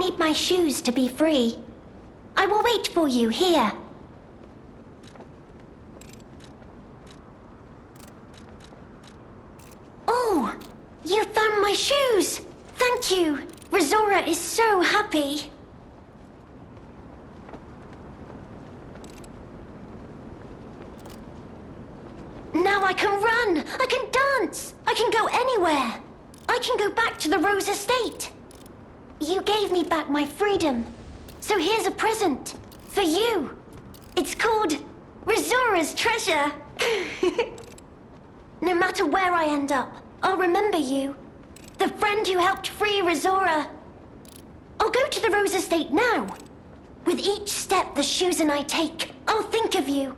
need my shoes to be free. I will wait for you here. Oh, you found my shoes! Thank you! Razora is so happy. Now I can run! I can dance! I can go anywhere! I can go back to the Rose Estate! You gave me back my freedom. So here's a present. For you. It's called Razora's Treasure. No matter where I end up, I'll remember you. The friend who helped free Razora. I'll go to the Rose Estate now. With each step the shoes and I take, I'll think of you.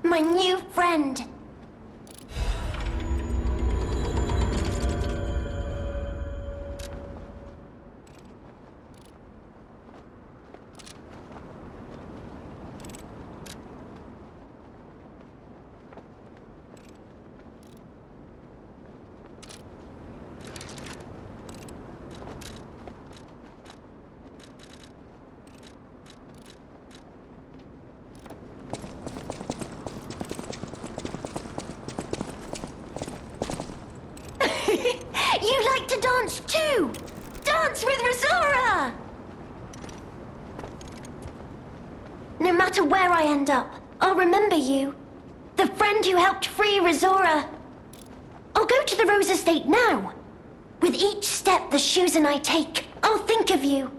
My new friend. You like to dance too! Dance with Razora! No matter where I end up, I'll remember you. The friend who helped free Razora. I'll go to the Rose Estate now. With each step the shoes and I take, I'll think of you.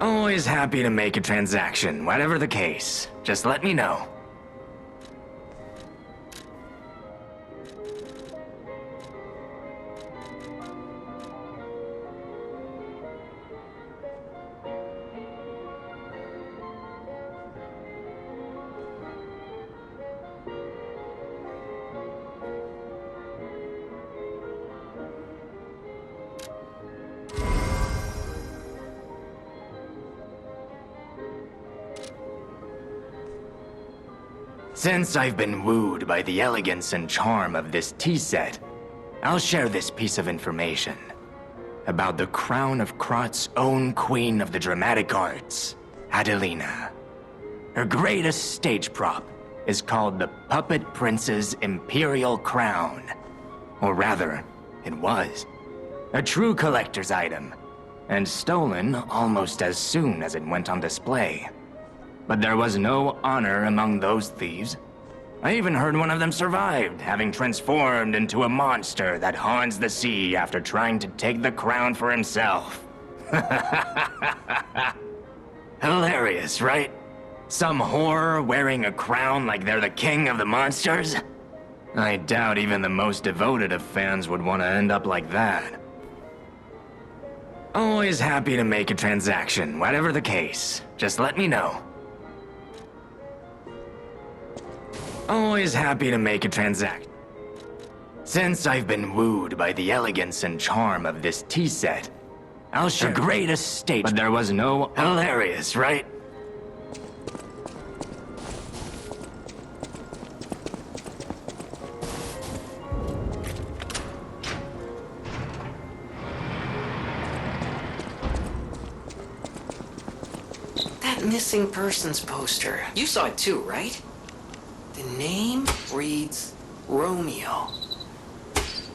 Always happy to make a transaction, whatever the case. Just let me know. Since I've been wooed by the elegance and charm of this tea set, I'll share this piece of information about the crown of Krat's own queen of the dramatic arts, Adelina. Her greatest stage prop is called the Puppet Prince's Imperial Crown. Or rather, it was. A true collector's item, and stolen almost as soon as it went on display. But there was no honor among those thieves. I even heard one of them survived, having transformed into a monster that haunts the sea after trying to take the crown for himself. Hilarious, right? Some whore wearing a crown like they're the king of the monsters? I doubt even the most devoted of fans would want to end up like that. Always happy to make a transaction, whatever the case. Just let me know. Always happy to make a transaction. Since I've been wooed by the elegance and charm of this tea set, I'll share a great estate. But there was no hilarious, right? That missing persons poster. You saw it too, right? The name reads Romeo.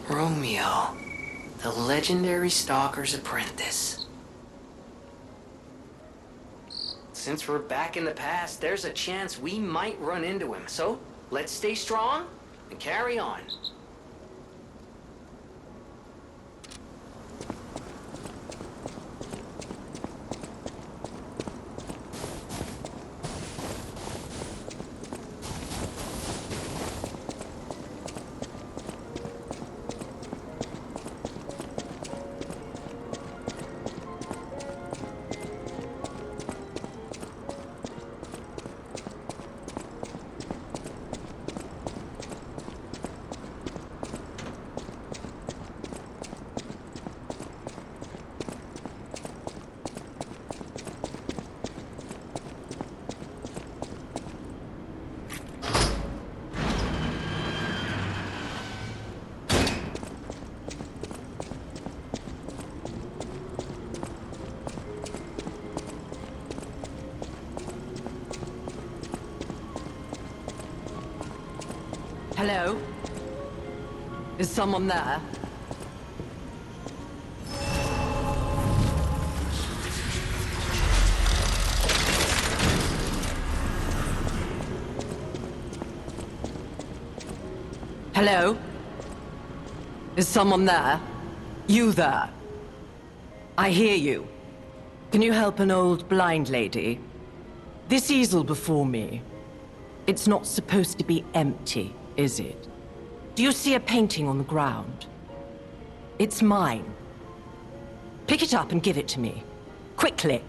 Romeo, the legendary stalker's apprentice. Since we're back in the past, there's a chance we might run into him. So, let's stay strong and carry on. Hello? Is someone there? Hello? Is someone there? You there? I hear you. Can you help an old blind lady? This easel before me, it's not supposed to be empty, is it? Do you see a painting on the ground? It's mine. Pick it up and give it to me. Quickly.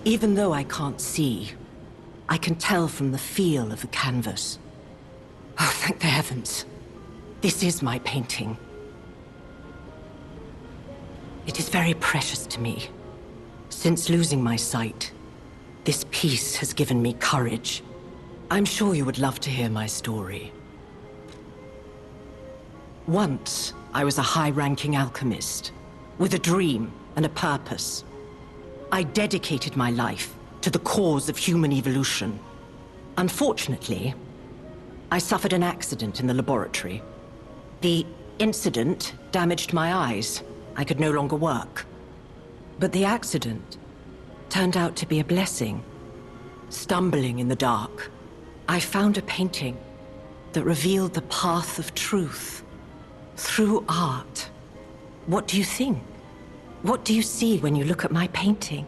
Even though I can't see, I can tell from the feel of the canvas. Oh, thank the heavens. This is my painting. It is very precious to me. Since losing my sight, this piece has given me courage. I'm sure you would love to hear my story. Once, I was a high-ranking alchemist, with a dream and a purpose. I dedicated my life to the cause of human evolution. Unfortunately, I suffered an accident in the laboratory. The incident damaged my eyes. I could no longer work. But the accident turned out to be a blessing. Stumbling in the dark, I found a painting that revealed the path of truth through art. What do you think? What do you see when you look at my painting?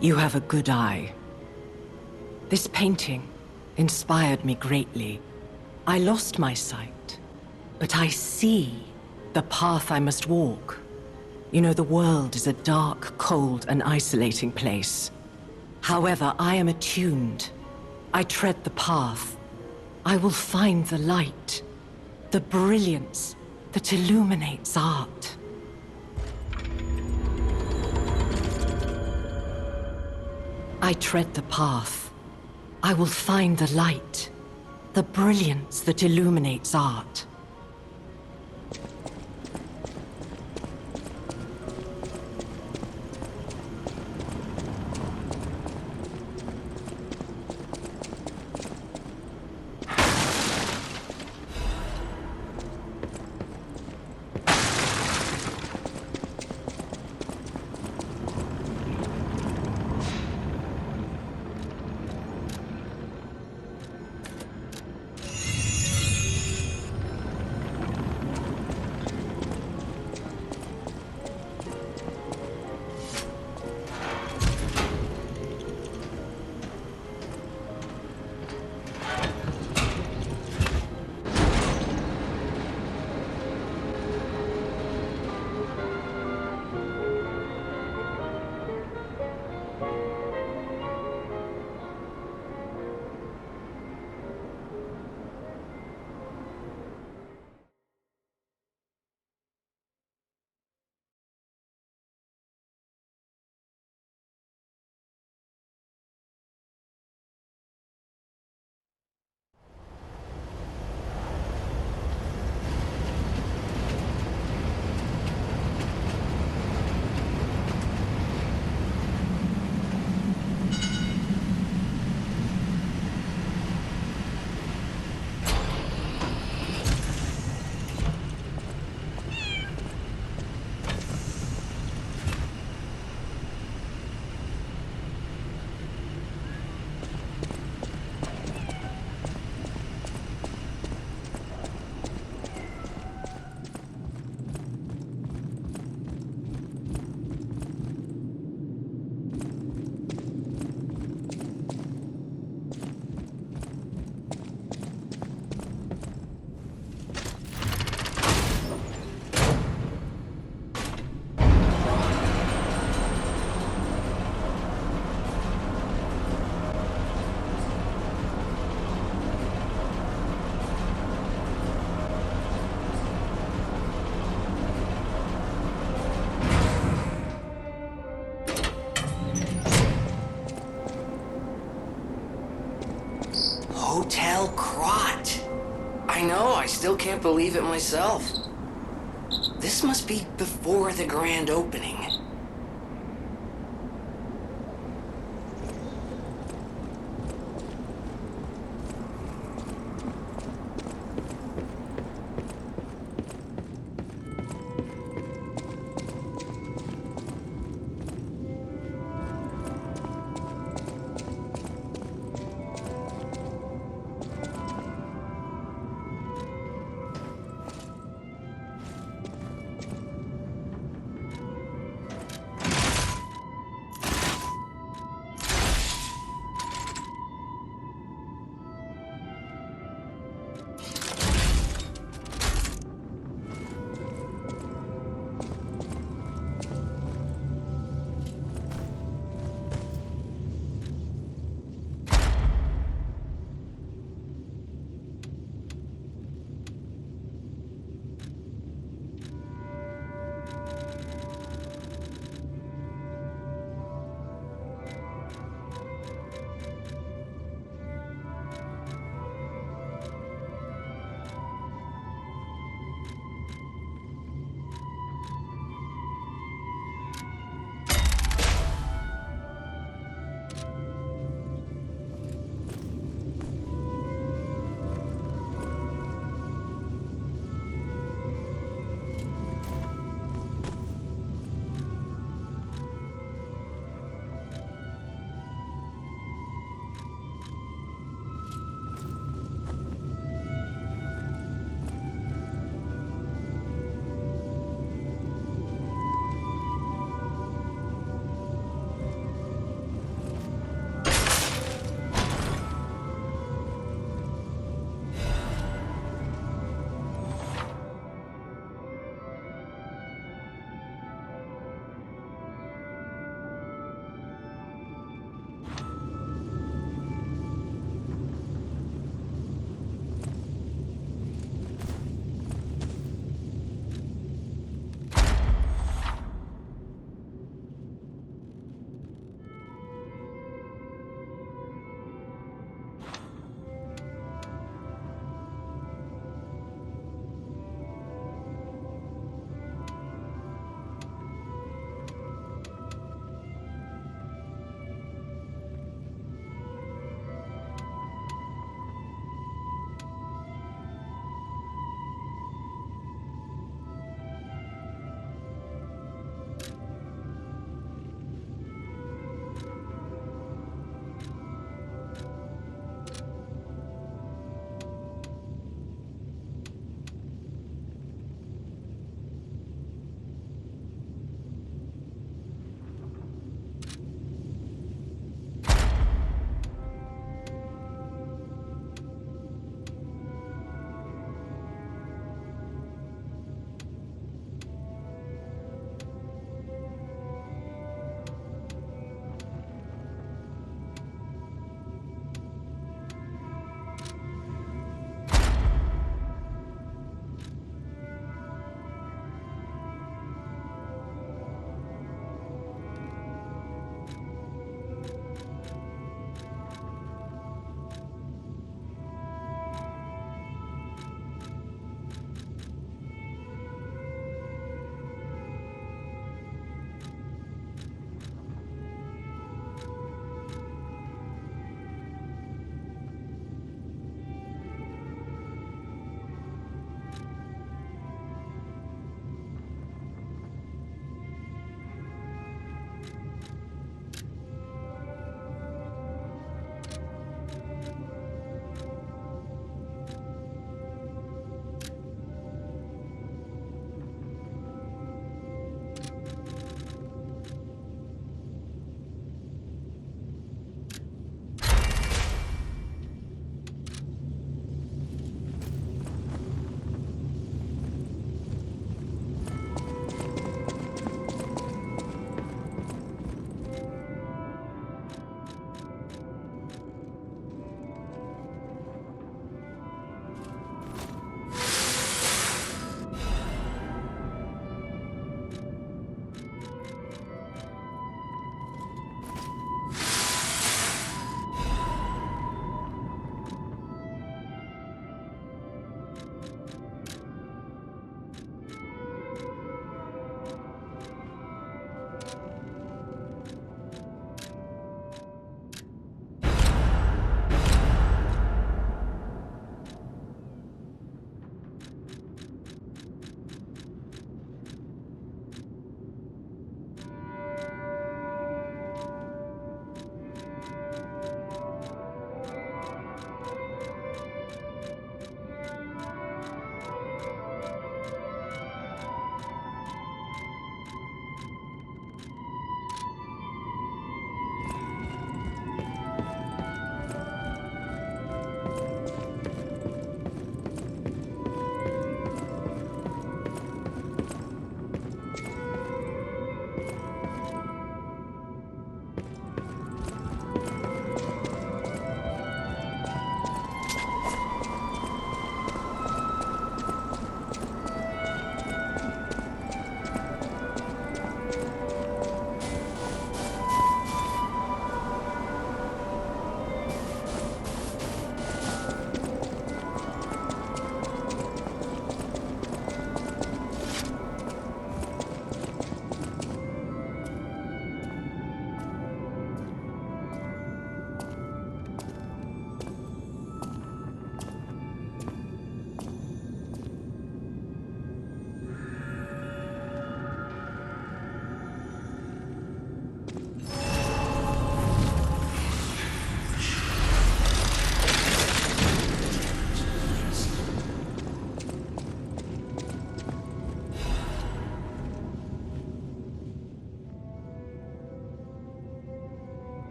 You have a good eye. This painting inspired me greatly. I lost my sight, but I see the path I must walk. You know, the world is a dark, cold, and isolating place. However, I am attuned. I tread the path. I will find the light, the brilliance that illuminates art. I tread the path. I will find the light, the brilliance that illuminates art. Hotel Krat. I know, I still can't believe it myself. This must be before the grand opening.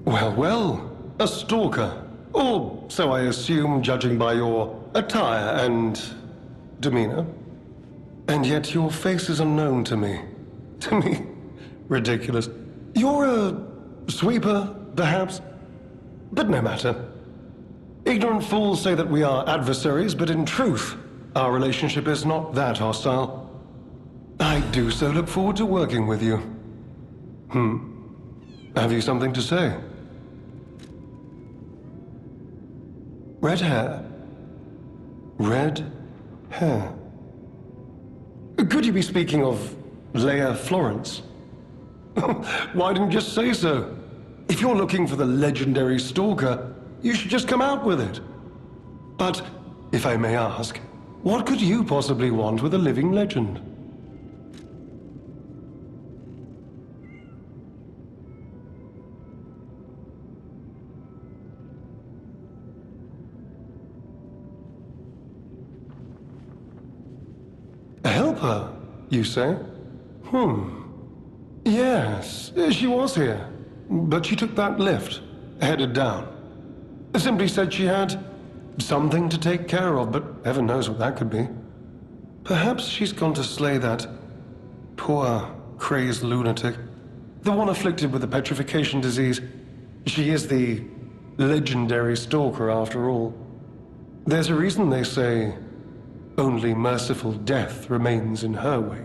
Well, well, a stalker. Or so I assume, judging by your attire and demeanor. And yet your face is unknown to me. To me? Ridiculous. You're a sweeper, perhaps? But no matter. Ignorant fools say that we are adversaries, but in truth, our relationship is not that hostile. I do so look forward to working with you. Have you something to say? Red hair. Red hair. Could you be speaking of Leia Florence? Why didn't you just say so? If you're looking for the legendary stalker, you should just come out with it. But, if I may ask, what could you possibly want with a living legend? Help her, you say? Yes, she was here. But she took that lift, headed down. Simply said she had something to take care of, but heaven knows what that could be. Perhaps she's gone to slay that poor, crazed lunatic. The one afflicted with the petrification disease. She is the legendary stalker, after all. There's a reason they say only merciful death remains in her wake.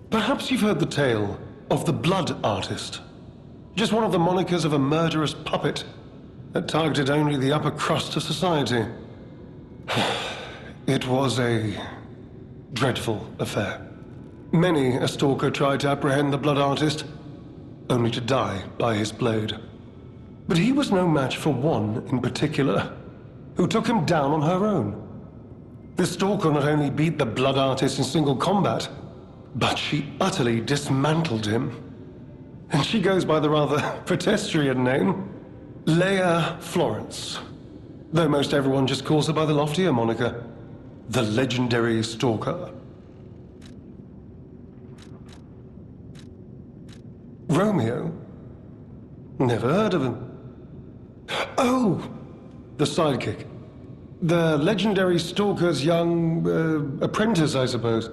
Perhaps you've heard the tale of the Blood Artist. Just one of the monikers of a murderous puppet that targeted only the upper crust of society. It was a dreadful affair. Many a stalker tried to apprehend the Blood Artist, only to die by his blade. But he was no match for one in particular, who took him down on her own. The stalker not only beat the Blood Artist in single combat, but she utterly dismantled him. And she goes by the rather pedestrian name, Leia Florence. Though most everyone just calls her by the loftier moniker, the legendary stalker. Romeo? Never heard of him. Oh, the sidekick. The legendary stalker's young apprentice, I suppose.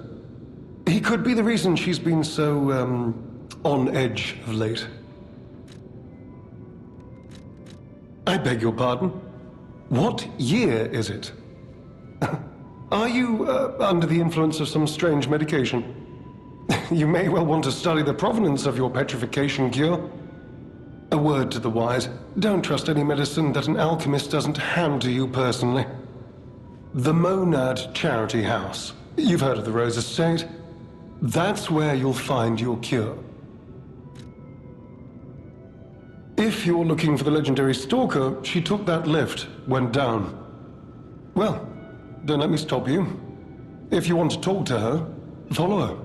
He could be the reason she's been so, on edge of late. I beg your pardon? What year is it? Are you under the influence of some strange medication? You may well want to study the provenance of your petrification cure. A word to the wise, don't trust any medicine that an alchemist doesn't hand to you personally. The Monad Charity House. You've heard of the Rose Estate? That's where you'll find your cure. If you're looking for the legendary stalker, she took that lift, went down. Well, don't let me stop you. If you want to talk to her, follow her.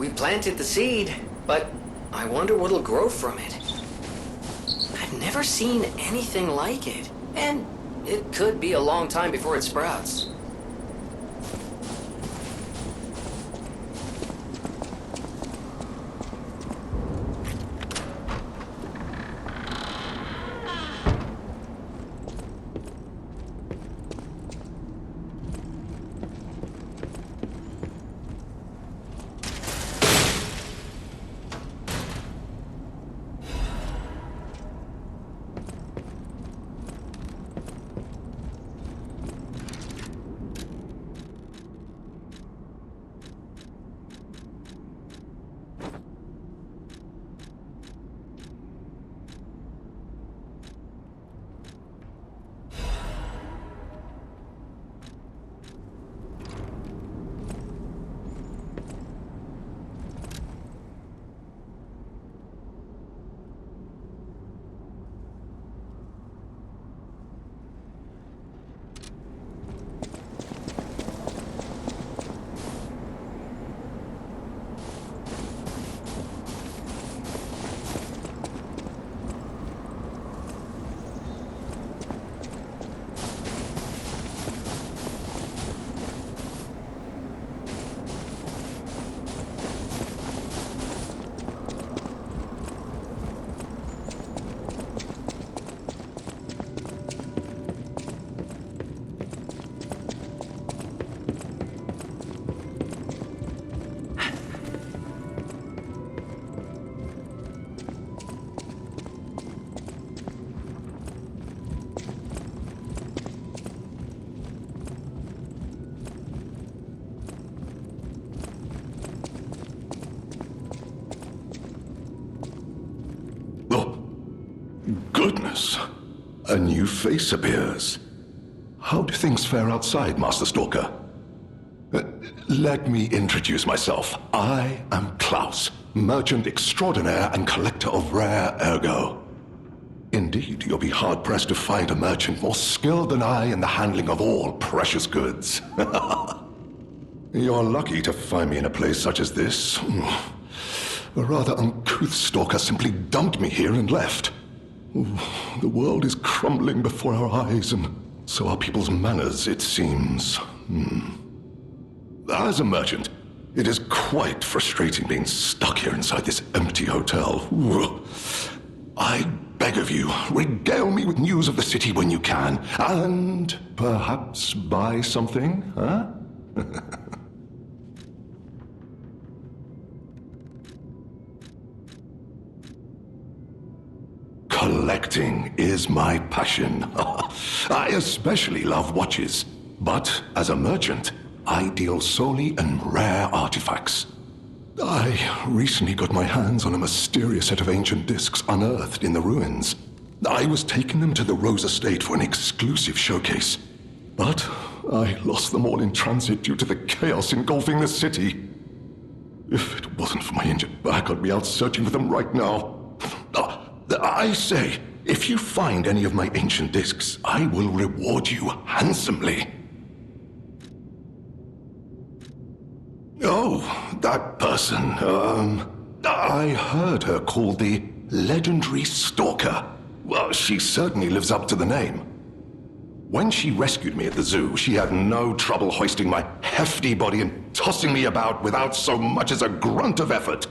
We planted the seed, but I wonder what'll grow from it. I've never seen anything like it, and it could be a long time before it sprouts. Goodness, a new face appears. How do things fare outside, Master Stalker? Let me introduce myself. I am Klaus, merchant extraordinaire and collector of rare ergo. Indeed, you'll be hard-pressed to find a merchant more skilled than I in the handling of all precious goods. You're lucky to find me in a place such as this. A rather uncouth stalker simply dumped me here and left. The world is crumbling before our eyes, and so are people's manners, it seems. As a merchant, it is quite frustrating being stuck here inside this empty hotel. I beg of you, regale me with news of the city when you can, and perhaps buy something, huh? Collecting is my passion. I especially love watches, but as a merchant, I deal solely in rare artifacts. I recently got my hands on a mysterious set of ancient discs unearthed in the ruins. I was taking them to the Rose Estate for an exclusive showcase, but I lost them all in transit due to the chaos engulfing the city. If it wasn't for my injured back, I'd be out searching for them right now. I say, if you find any of my ancient discs, I will reward you handsomely. Oh, that person, I heard her called the legendary Stalker. Well, she certainly lives up to the name. When she rescued me at the zoo, she had no trouble hoisting my hefty body and tossing me about without so much as a grunt of effort.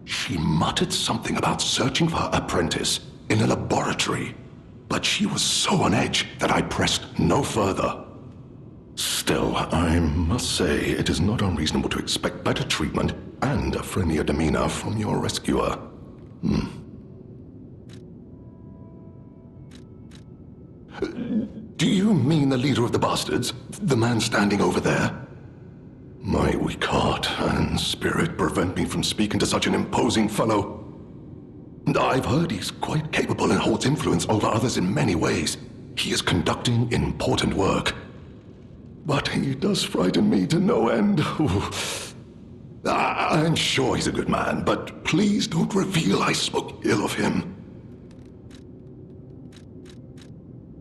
She muttered something about searching for her apprentice in a laboratory, but she was so on edge that I pressed no further. Still, I must say it is not unreasonable to expect better treatment and a friendlier demeanor from your rescuer. Do you mean the leader of the bastards? The man standing over there? My weak heart and spirit prevent me from speaking to such an imposing fellow. I've heard he's quite capable and holds influence over others in many ways. He is conducting important work. But he does frighten me to no end. I'm sure he's a good man, but please don't reveal I spoke ill of him.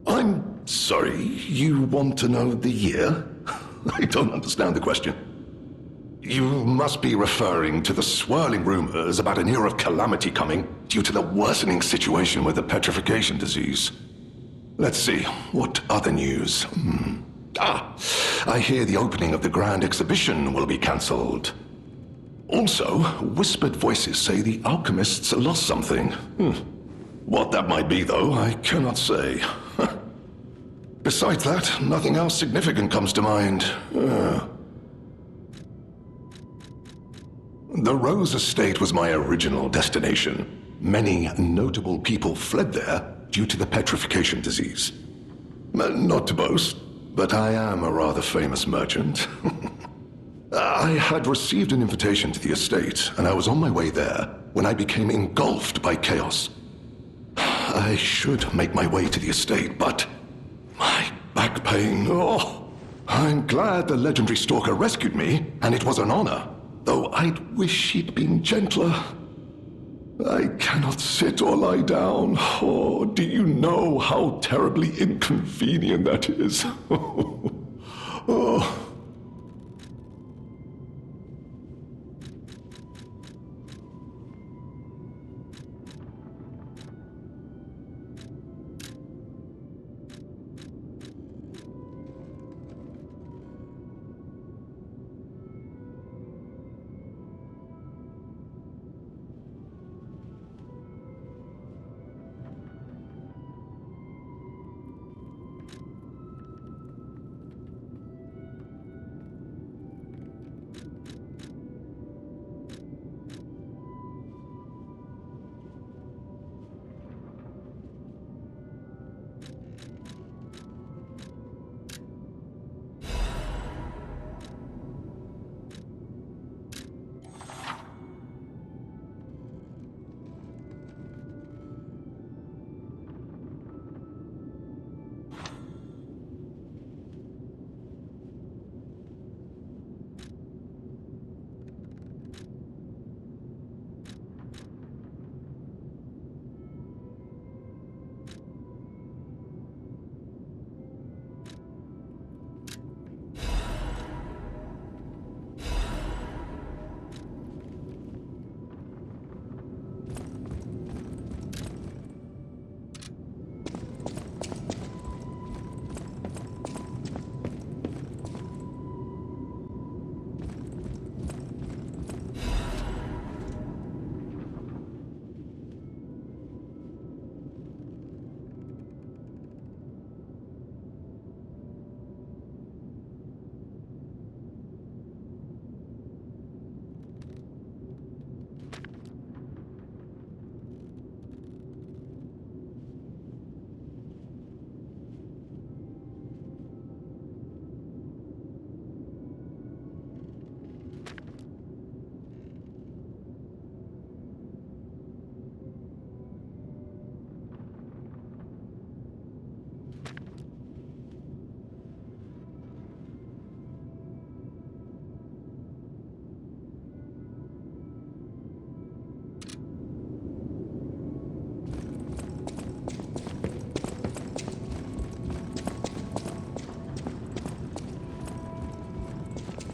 I'm sorry, you want to know the year? I don't understand the question. You must be referring to the swirling rumors about an era of calamity coming due to the worsening situation with the petrification disease. Let's see, what other news? I hear the opening of the Grand Exhibition will be cancelled. Also, whispered voices say the alchemists lost something. What that might be, though, I cannot say. Besides that, nothing else significant comes to mind. The Rose Estate was my original destination. Many notable people fled there due to the petrification disease. Not to boast, but I am a rather famous merchant. I had received an invitation to the estate, and I was on my way there when I became engulfed by chaos. I should make my way to the estate, but my back pain, I'm glad the legendary stalker rescued me, and it was an honor, though I'd wish she'd been gentler. I cannot sit or lie down. Oh, do you know how terribly inconvenient that is? Oh.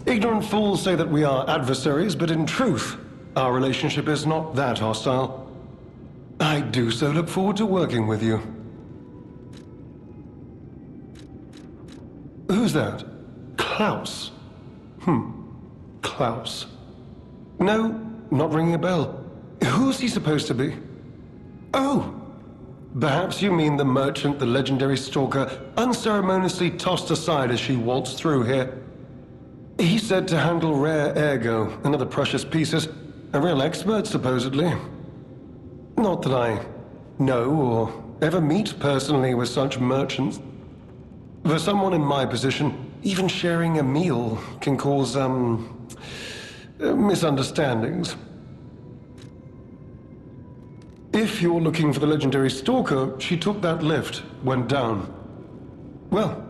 Ignorant fools say that we are adversaries, but in truth, our relationship is not that hostile. I do so look forward to working with you. Who's that? Klaus? Klaus. No, not ringing a bell. Who's he supposed to be? Oh! Perhaps you mean the merchant the legendary stalker unceremoniously tossed aside as she waltzed through here. He said to handle rare ergo and other precious pieces. A real expert, supposedly. Not that I know or ever meet personally with such merchants. For someone in my position, even sharing a meal can cause, misunderstandings. If you're looking for the legendary stalker, she took that lift, went down. Well,